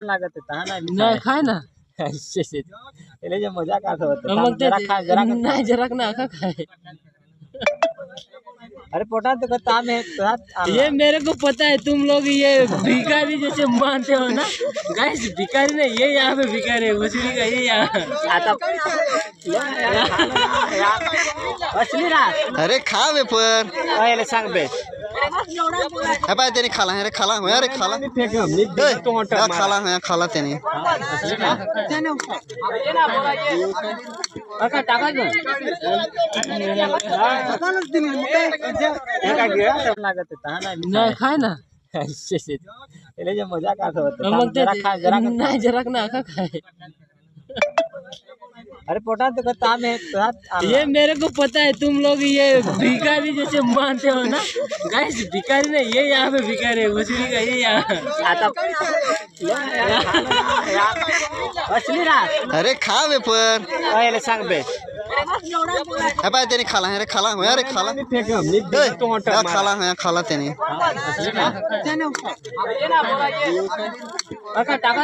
लागत होता ना नाही खाय ना त्याला जे मजा काढत होतं मग ते जरा खा जरा खा. नाही जरा ना खाए। अरे पोटात तो ताम है तो ये मेरे को पता है, तुम लोग ये भिखारी जैसे मानते हो ना। गाइस भिखारी नहीं, ये यहाँ पे भिखारी है, मछली का ये यहाँ। आता असली रात अरे खा वेपर पहिले सांग बे हे पाय त्याने खाला अरे खाला अरे खाला या खाला है खाला त्याने का टाका लागत होता ना नाही खाय ना त्याला जे मजा काढत होतं मग ते जरा खा जरा खा. नाही जरा ना खाए। अरे पोटात तो ताम है तो ये मेरे को पता है, तुम लोग ये भिखारी जैसे मानते हो ना। गाइस भिखारी नहीं, ये यहाँ पे भिखारी है, मछली का ये यहाँ। आता असली रात अरे खा वेपर पहिले सांग बे हे पाय त्याने खाला अरे खाला या खाला है खाला त्याने का टाका